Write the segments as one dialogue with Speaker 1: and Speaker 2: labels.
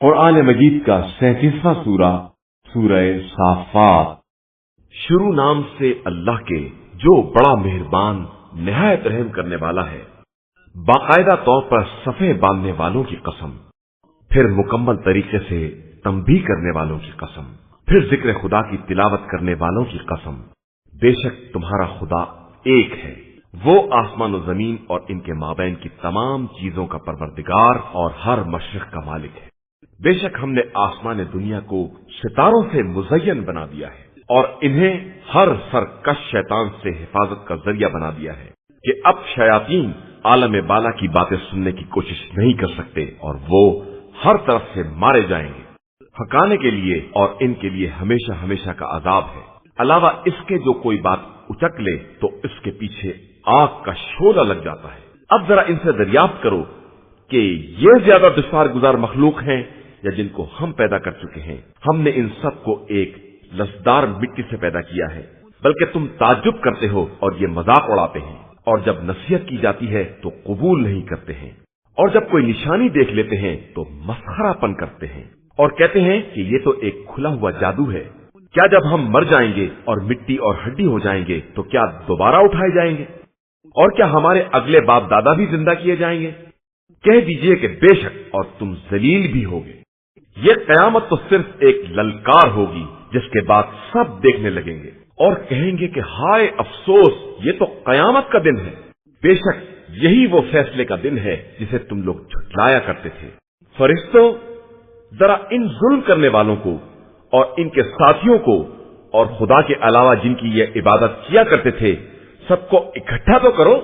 Speaker 1: قرآن مجید کا 37واں سورہ سورہ صافات۔
Speaker 2: شروع نام سے اللہ کے جو بڑا مہربان نہایت رحم کرنے والا ہے۔ باقاعدہ طور پر صفے باندھنے والوں کی قسم، پھر مکمل طریقے سے تنبیہ کرنے والوں کی قسم، پھر ذکر خدا کی تلاوت کرنے والوں کی قسم۔ بے شک تمہارا خدا ایک ہے، وہ آسمان و زمین اور ان کے مابین کی تمام چیزوں کا پروردگار اور ہر مشرق کا مالک ہے۔ بے شک ہم نے آسمان دنیا کو ستاروں سے مزین بنا دیا ہے اور انہیں ہر سرکش شیطان سے حفاظت کا ذریعہ بنا دیا ہے کہ اب شیاطین عالم بالا کی باتیں سننے کی کوشش نہیں کر سکتے اور وہ ہر طرف سے مارے جائیں گے، ہکانے کے لیے اور ان کے لیے ہمیشہ ہمیشہ کا عذاب ہے۔ علاوہ اس کے جو کوئی بات اچک لے تو اس کے پیچھے آگ کا شعلہ لگ جاتا ہے۔ اب ذرا ان سے دریافت کرو کہ یہ زیادہ دشوار گزار مخلوق ہیں یا جن کو ہم پیدا کر چکے ہیں۔ ہم نے ان سب کو ایک لسدار مٹی سے پیدا کیا ہے، بلکہ تم تعجب کرتے ہو اور یہ مذاق اڑاتے ہیں، اور جب نصیحت کی جاتی ہے تو قبول نہیں کرتے ہیں، اور جب کوئی نشانی دیکھ لیتے ہیں تو مسخرہ پن کرتے ہیں اور کہتے ہیں کہ یہ تو ایک کھلا ہوا جادو ہے۔ کیا جب ہم مر جائیں گے اور مٹی اور ہڈی ہو جائیں گے تو کیا دوبارہ اٹھائے جائیں گے؟ اور کیا ہمارے اگلے باپ دادا بھی زندہ کیے جائیں گے؟ کہہ دیجئے کہ بے شک اور تم ذلیل بھی ہوگے۔ یہ قیامت تو صرف ایک للکار ہوگی جس کے بعد سب دیکھنے لگیں گے اور کہیں گے کہ ہائے افسوس، یہ تو قیامت کا دن ہے۔ بے شک یہی وہ فیصلے کا دن ہے جسے تم لوگ جھٹلایا کرتے تھے۔ فرشتوں، ذرا ان ظلم کرنے والوں کو اور ان کے ساتھیوں کو اور خدا کے علاوہ جن کی یہ عبادت کیا کرتے تھے سب کو اکٹھا تو کرو،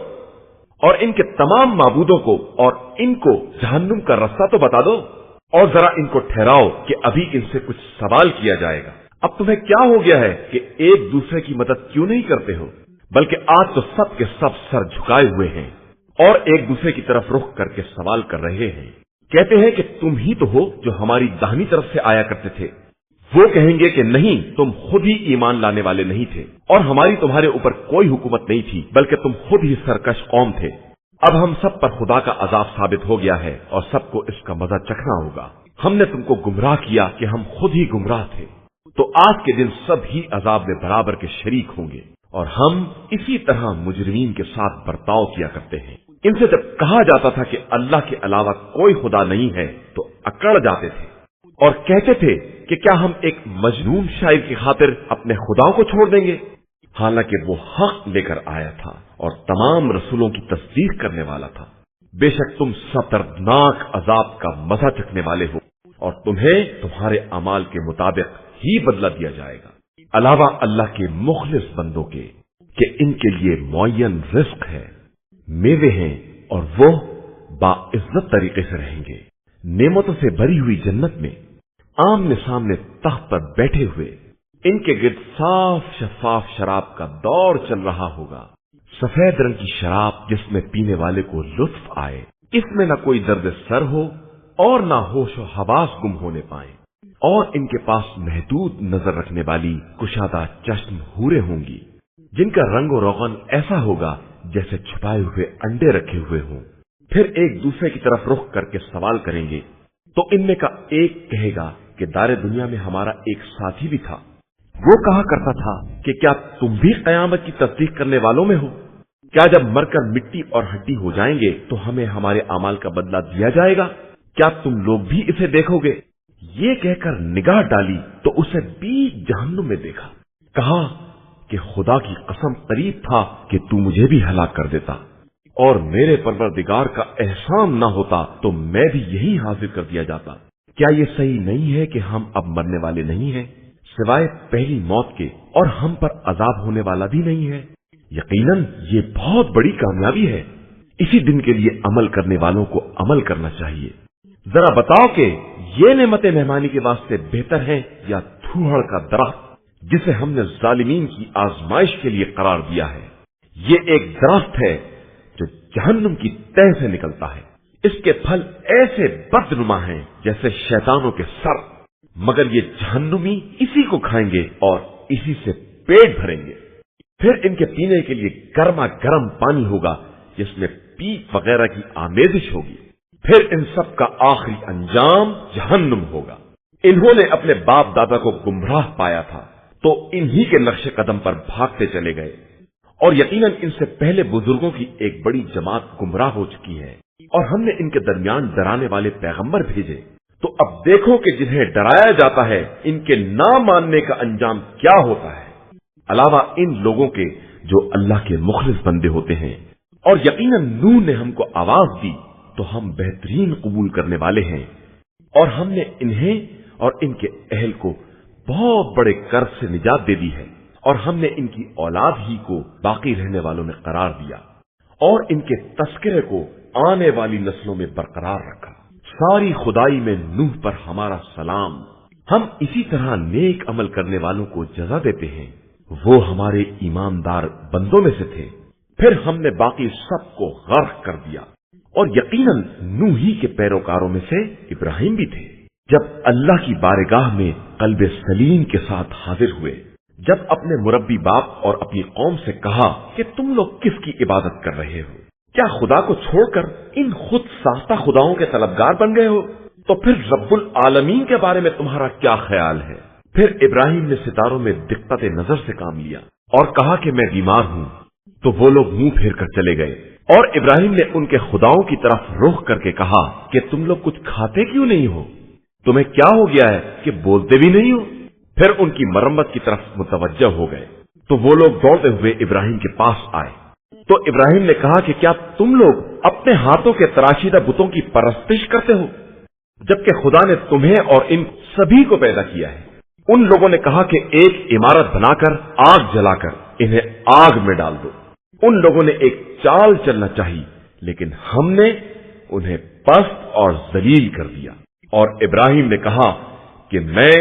Speaker 2: اور ان کے تمام معبودوں کو اور ان کو جہنم کا رستہ تو بتا دو، اور ذرا ان کو ٹھہراؤ کہ ابھی ان سے کچھ سوال کیا جائے گا۔ اب تمہیں کیا ہو گیا ہے کہ ایک دوسرے کی مدد کیوں نہیں کرتے ہو؟ بلکہ آج تو سب کے سب سر جھکائے ہوئے ہیں اور ایک دوسرے کی طرف رخ کر کے سوال کر رہے ہیں۔ کہتے ہیں کہ تم ہی تو ہو جو ہماری داہنی طرف سے آیا کرتے تھے۔ وہ کہیں گے کہ نہیں، تم خود ہی ایمان لانے والے نہیں تھے اور ہماری تمہارے اوپر کوئی حکومت نہیں تھی، بلکہ تم خود ہی سرکش قوم تھے۔ اب ہم سب پر خدا کا عذاب ثابت ہو گیا ہے اور سب کو اس کا مزہ چکھنا ہوگا۔ ہم نے تم کو گمراہ کیا کہ ہم خود ہی گمراہ تھے، تو آج کے دن سب ہی عذاب میں برابر کے شریک ہوں گے، اور ہم اسی طرح مجرمین کے ساتھ برتاؤ کیا کرتے ہیں۔ ان سے جب کہا جاتا تھا کہ اللہ کے علاوہ کوئی خدا نہیں ہے تو اکڑ جاتے تھے اور کہتے تھے کہ کیا ہم ایک مجنون شاعر کی خاطر اپنے خداؤں کو چھوڑ دیں گے؟ حالانکہ وہ حق لے کر آیا تھا اور تمام رسولوں کی تصدیق کرنے والا تھا۔ بے شک تم سب دردناک عذاب کا مزہ چکھنے والے ہو اور تمہیں تمہارے اعمال کے مطابق ہی بدلہ دیا جائے گا، علاوہ اللہ کے مخلص بندوں کے کہ ان کے لیے معین رزق ہے، میوے ہیں، اور وہ باعزت طریقے سے رہیں گے، نعمتوں سے بھری ہوئی جنت میں آمنے سامنے تخت پر بیٹھے ہوئے۔ ان کے گرد صاف شفاف شراب کا دور چل رہا ہوگا، سفید رنگ کی شراب جس میں پینے والے کو لطف آئے، اس میں نہ کوئی درد سر ہو اور نہ ہوش و حواس گم ہونے پائیں، اور ان کے پاس محدود نظر رکھنے والی کشادہ چشم حوریں ہوں گی جن کا رنگ و روغن ایسا ہوگا جیسے چھپائے ہوئے انڈے رکھے ہوئے ہوں۔ پھر ایک دوسرے کی طرف رخ کر کے سوال کریں گے تو ان میں کا ایک کہے گا کہ دار دنیا میں ہمارا ایک ساتھی بھی تھا، وہ کہا کرتا تھا کہ کیا تم بھی قیامت کی تصدیق کرنے والوں میں ہو؟ کیا جب مر کر مٹی اور ہڈی ہو جائیں گے تو ہمیں ہمارے اعمال کا بدلہ دیا جائے گا؟ کیا تم لوگ بھی اسے دیکھو گے؟ یہ کہہ کر نگاہ ڈالی تو اسے بیچ جہنم میں دیکھا، کہا کہ خدا کی قسم قریب تھا کہ تو مجھے بھی ہلاک کر دیتا، اور میرے پروردگار کا احسان نہ ہوتا تو میں بھی یہی حاضر کر دیا جاتا۔ کیا یہ صحیح نہیں ہے کہ ہم اب مرنے والے نہیں ہیں سوائے پہلی موت کے، اور ہم پر عذاب ہونے والا بھی نہیں ہے؟ یقیناً یہ بہت بڑی کامیابی ہے۔ اسی دن کے لیے عمل کرنے والوں کو عمل کرنا چاہیے۔ ذرا بتاؤ کہ یہ نعمت مہمانی کے واسطے بہتر ہے یا تھوہڑ کا درخت جسے ہم نے ظالمین کی آزمائش کے لیے قرار دیا ہے؟ یہ ایک درخت ہے جو جہنم کی تہ سے نکلتا ہے، اس کے پھل ایسے بدنما ہیں جیسے شیطانوں کے سر، مگر یہ جہنمی اسی کو کھائیں گے اور اسی سے پیٹ بھریں گے۔ پھر ان کے پینے کے لیے گرما گرم پانی ہوگا جس میں پیپ وغیرہ کی آمیزش ہوگی۔ پھر ان سب کا آخری انجام جہنم ہوگا۔ انہوں نے اپنے باپ دادا کو گمراہ پایا تھا تو انہی کے نقش قدم پر بھاگتے چلے گئے، اور یقیناً ان سے پہلے بزرگوں کی ایک بڑی جماعت گمراہ ہو چکی ہے، اور ہم نے ان کے درمیان ڈرانے والے پیغمبر بھیجے۔ تو اب دیکھو کہ جنہیں ڈرایا جاتا ہے ان کے نہ ماننے کا انجام کیا ہوتا ہے، علاوہ ان لوگوں کے جو اللہ کے مخلص بندے ہوتے ہیں۔ اور یقیناً نوح نے ہم کو آواز دی تو ہم بہترین قبول کرنے والے ہیں، اور ہم نے انہیں اور ان کے اہل کو بہت بڑے قرض سے نجات دے دی ہے، اور ہم نے ان کی اولاد ہی کو باقی رہنے والوں میں قرار دیا، اور ان کے تذکرے کو آنے والی نسلوں میں برقرار رکھا۔ ساری خدائی میں نوح پر ہمارا سلام۔ ہم اسی طرح نیک عمل کرنے والوں کو جزا دیتے ہیں، وہ ہمارے ایماندار بندوں میں سے تھے۔ پھر ہم نے باقی سب کو غرق کر دیا، اور یقیناً نوح ہی کے پیروکاروں میں سے ابراہیم بھی تھے۔ جب اللہ کی بارگاہ میں قلب سلیم کے ساتھ حاضر ہوئے، جب اپنے مربی باپ اور اپنی قوم سے کہا کہ تم لوگ کس کی عبادت کر رہے ہو؟ کیا خدا کو چھوڑ کر ان خود ساختہ خداؤں کے طلبگار بن گئے ہو؟ تو پھر رب العالمین کے بارے میں تمہارا کیا خیال ہے؟ پھر ابراہیم نے ستاروں میں دقت نظر سے کام لیا اور کہا کہ میں بیمار ہوں، تو وہ لوگ منہ پھیر کر چلے گئے، اور ابراہیم نے ان کے خداؤں کی طرف رخ کر کے کہا کہ تم لوگ کچھ کھاتے کیوں نہیں ہو؟ تمہیں کیا ہو گیا ہے کہ بولتے بھی نہیں ہو؟ پھر ان کی مرمت کی طرف متوجہ ہو گئے، تو وہ لوگ دوڑتے ہوئے ابراہیم کے پاس آئے۔ تو ابراہیم نے کہا کہ کیا تم لوگ اپنے ہاتھوں کے تراشیدہ بتوں کی پرستش کرتے ہو، جبکہ خدا نے تمہیں اور ان سبھی کو پیدا کیا ہے؟ ان لوگوں نے کہا کہ ایک عمارت بنا کر آگ جلا کر انہیں آگ میں ڈال دو۔ ان لوگوں نے ایک چال چلنا چاہی، لیکن ہم نے انہیں پست اور ذلیل کر دیا۔ اور ابراہیم نے کہا کہ میں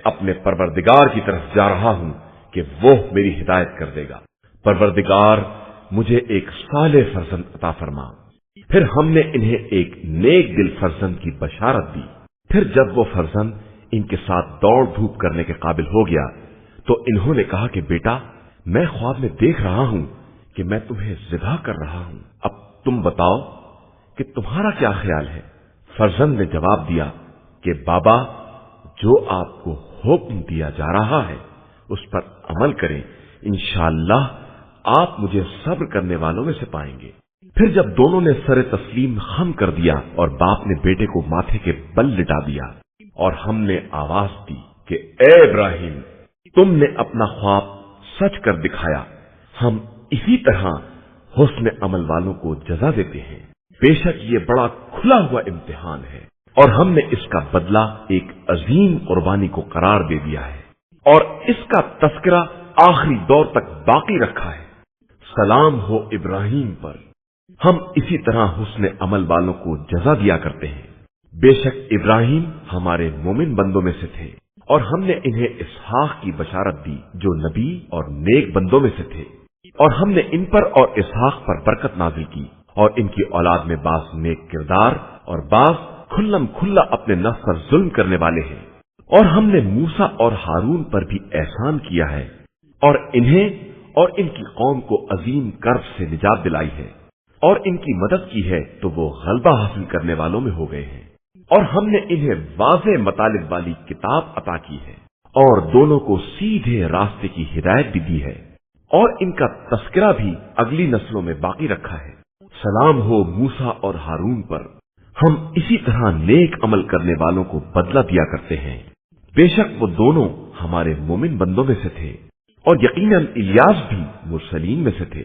Speaker 2: اپنے پروردگار کی طرف جا رہا ہوں کہ وہ میری ہدایت کر دے گا۔ پروردگار مجھے ایک صالح فرزند عطا فرما۔ پھر ہم نے انہیں ایک نیک دل فرزند کی بشارت دی۔ پھر جب وہ فرزند ان کے ساتھ دوڑ دھوپ کرنے کے قابل ہو گیا تو انہوں نے کہا کہ بیٹا، میں خواب میں دیکھ رہا ہوں کہ میں تمہیں ذبح کر رہا ہوں، اب تم بتاؤ کہ تمہارا کیا خیال ہے؟ فرزند نے جواب دیا کہ بابا، جو آپ کو حکم دیا جا رہا ہے اس پر عمل کریں، انشاءاللہ آپ مجھے صبر کرنے والوں میں سے پائیں گے۔ پھر جب دونوں نے سر تسلیم خم کر دیا اور باپ نے بیٹے کو ماتھے کے بل لٹا دیا، اور ہم نے آواز دی کہ اے ابراہیم، تم نے اپنا خواب سچ کر دکھایا، ہم اسی طرح حسن عمل والوں کو جزا دیتے ہیں۔ بے شک یہ بڑا کھلا ہوا امتحان ہے، اور ہم نے اس کا بدلہ ایک عظیم قربانی کو قرار دے دیا ہے، اور اس کا تذکرہ آخری دور تک باقی رکھا ہے۔ سلام ہو ابراہیم پر۔ ہم اسی طرح حسن عمل والوں کو جزا دیا کرتے ہیں۔ بے شک ابراہیم ہمارے مومن بندوں میں سے تھے، اور ہم نے انہیں اسحاق کی بشارت دی جو نبی اور نیک بندوں میں سے تھے، اور ہم نے ان پر اور اسحاق پر برکت نازل کی، اور ان کی اولاد میں بعض نیک کردار اور بعض کھلم کھلا اپنے نفس پر ظلم کرنے والے ہیں۔ اور ہم نے موسیٰ اور ہارون پر بھی احسان کیا ہے، اور انہیں اور ان کی قوم کو عظیم کرب سے نجات دلائی ہے، اور ان کی مدد کی ہے تو وہ غلبہ حاصل کرنے والوں میں ہو گئے ہیں۔ اور ہم نے انہیں واضح مطالب والی کتاب عطا کی ہے، اور دونوں کو سیدھے راستے کی ہدایت بھی دی ہے، اور ان کا تذکرہ بھی اگلی نسلوں میں باقی رکھا ہے۔ سلام ہو موسیٰ اور ہارون پر۔ ہم اسی طرح نیک عمل کرنے والوں کو بدلہ دیا کرتے ہیں۔ بے شک وہ دونوں ہمارے مومن بندوں میں سے تھے، اور یقیناً الیاس بھی مرسلین میں سے تھے۔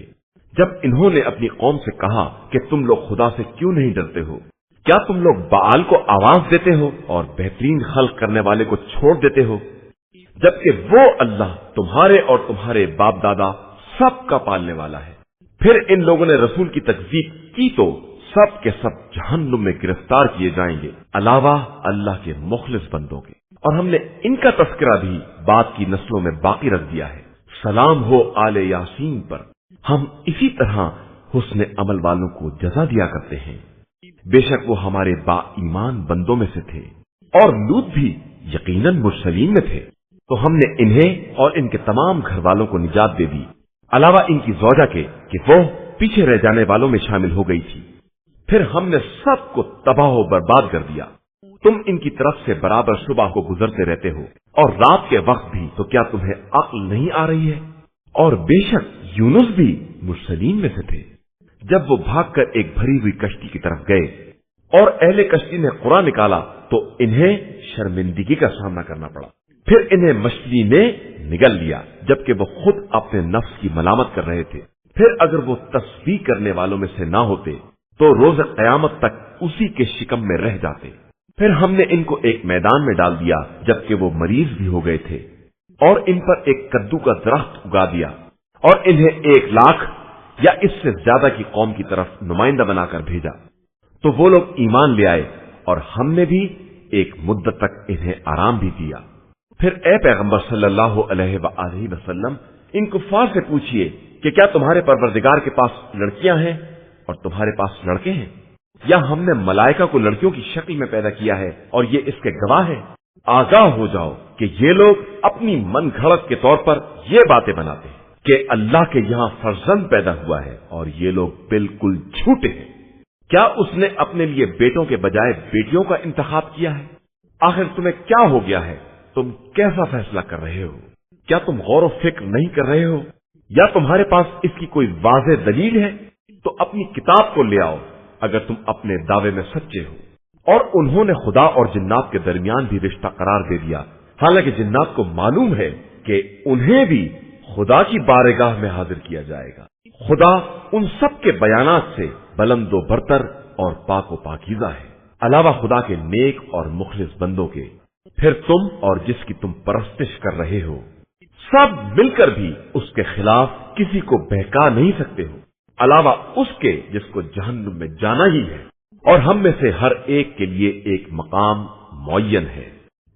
Speaker 2: جب انہوں نے اپنی قوم سے کہا کہ تم لوگ خدا سے کیوں نہیں ڈرتے ہو؟ کیا تم لوگ بال کو آواز دیتے ہو اور بہترین خلق کرنے والے کو چھوڑ دیتے ہو، جبکہ وہ اللہ تمہارے اور تمہارے باپ دادا سب کا پالنے والا ہے؟ پھر ان لوگوں نے رسول کی تکذیب کی تو سب کے سب جہنم میں گرفتار کیے جائیں گے، علاوہ اللہ کے مخلص بندوں کے۔ اور ہم نے ان کا تذکرہ بھی بعد کی نسلوں میں باقی رکھ دیا ہے۔ سلام ہو آل یاسین پر۔ ہم اسی طرح حسن عمل والوں کو جزا دیا کرتے ہیں۔ بے شک وہ ہمارے با ایمان بندوں میں سے تھے، اور لوط بھی یقیناً مرسلین میں تھے، تو ہم نے انہیں اور ان کے تمام گھر والوں کو نجات دے دی، علاوہ ان کی زوجہ کے کہ وہ پیچھے رہ جانے والوں میں شامل ہو گئی تھی۔ پھر ہم نے سب کو تباہ و برباد کر دیا۔ تم ان کی طرف سے برابر صبح کو گزرتے رہتے ہو اور رات کے وقت بھی، تو کیا تمہیں عقل نہیں آ رہی ہے؟ اور بے شک یونس بھی مرسلین میں سے تھے۔ جب وہ بھاگ کر ایک بھری ہوئی کشتی کی طرف گئے اور اہل کشتی نے قرآن نکالا تو انہیں شرمندگی کا سامنا کرنا پڑا۔ پھر انہیں مچھلی نے نگل لیا، جبکہ وہ خود اپنے نفس کی ملامت کر رہے تھے۔ پھر اگر وہ تسبیح کرنے والوں میں سے نہ ہوتے تو روز قیامت تک اسی کے شکم میں رہ جاتے۔ پھر ہم نے ان کو ایک میدان میں ڈال دیا جبکہ وہ مریض بھی ہو گئے تھے، اور ان پر ایک کدو کا درخت اگا دیا، اور انہیں 1,00,000 یا اس سے زیادہ کی قوم کی طرف نمائندہ بنا کر بھیجا، تو وہ لوگ ایمان لے آئے، اور ہم نے بھی ایک مدت تک انہیں آرام بھی دیا۔ پھر اے پیغمبر صلی اللہ علیہ وآلہ وسلم، ان کفار سے پوچھئے کہ کیا تمہارے پروردگار کے پاس لڑکیاں ہیں اور تمہارے پاس لڑکے ہیں، یا ہم نے ملائکہ کو لڑکیوں کی شکل میں پیدا کیا ہے اور یہ اس کے گواہ ہیں؟ آگاہ ہو جاؤ کہ یہ لوگ اپنی من گھڑت کے طور پر یہ باتیں بناتے ہیں کہ اللہ کے یہاں فرزند پیدا ہوا ہے، اور یہ لوگ بالکل جھوٹے ہیں۔ کیا اس نے اپنے لیے بیٹوں کے بجائے بیٹیوں کا انتخاب کیا ہے؟ آخر تمہیں کیا ہو گیا ہے؟ تم کیسا فیصلہ کر رہے ہو؟ کیا تم غور و فکر نہیں کر رہے ہو؟ یا تمہارے پاس اس کی کوئی واضح دلیل ہے؟ تو اپنی کتاب کو لے آؤ اگر تم اپنے دعوے میں سچے ہو۔ اور انہوں نے خدا اور جنات کے درمیان بھی رشتہ قرار دے دیا، حالانکہ جنات کو معلوم ہے کہ انہیں بھی خدا کی بارگاہ میں حاضر کیا جائے گا۔ خدا ان سب کے بیانات سے بلند و برتر اور پاک و پاکیزہ ہے، علاوہ خدا کے نیک اور مخلص بندوں کے۔ پھر تم اور جس کی تم پرستش کر رہے ہو، سب مل کر بھی اس کے خلاف کسی کو بہکا نہیں سکتے ہو، علاوہ اس کے جس کو جہنم میں جانا ہی ہے۔ اور ہم میں سے ہر ایک کے لیے ایک مقام معین ہے،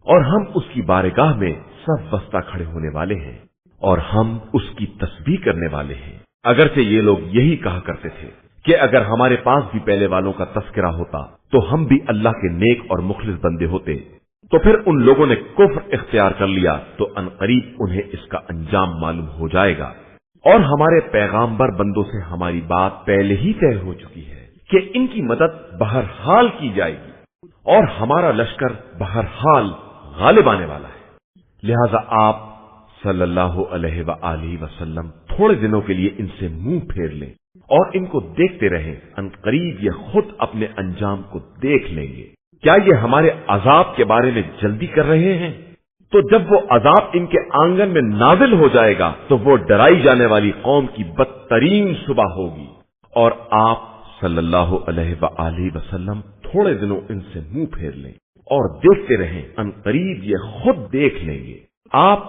Speaker 2: اور ہم اس کی بارگاہ میں سب وسطہ کھڑے ہونے والے ہیں، اور ہم اس کی تسبیح کرنے والے ہیں۔ اگرچہ یہ لوگ یہی کہا کرتے تھے کہ اگر ہمارے پاس بھی پہلے والوں کا تذکرہ ہوتا تو ہم بھی اللہ کے نیک اور مخلص بندے ہوتے، تو پھر ان لوگوں نے کفر اختیار کر لیا تو عنقریب انہیں اس کا انجام معلوم ہو جائے گا۔ اور ہمارے پیغامبر بندوں سے ہماری بات پہلے ہی طے ہو چکی ہے کہ ان کی مدد بہرحال کی جائے گی، اور ہمارا لشکر بہرحال غالب آنے والا ہے۔ لہذا آپ صلی اللہ علیہ وآلہ وسلم تھوڑے دنوں کے لیے ان سے منہ پھیر لیں اور ان کو دیکھتے رہیں، عنقریب یہ خود اپنے انجام کو دیکھ لیں گے۔ کیا یہ ہمارے عذاب کے بارے میں جلدی کر رہے ہیں؟ تو جب وہ عذاب ان کے آنگن میں نازل ہو جائے گا تو وہ ڈرائی جانے والی قوم کی بدترین صبح ہوگی۔ اور آپ صلی اللہ علیہ وآلہ وسلم تھوڑے دنوں ان سے منہ پھیر لیں اور دیکھتے رہیں، عنقریب یہ خود دیکھ لیں گے۔ آپ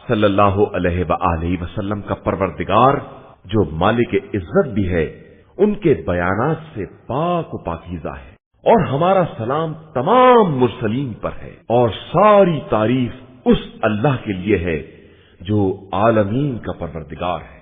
Speaker 2: صلی اللہ علیہ وآلہ وسلم کا پروردگار جو مالک عزت بھی ہے، ان کے بیانات سے پاک و پاکیزہ ہے، اور ہمارا سلام تمام مرسلین پر ہے، اور ساری تعریف اس اللہ کے لیے ہے جو عالمین کا پروردگار ہے۔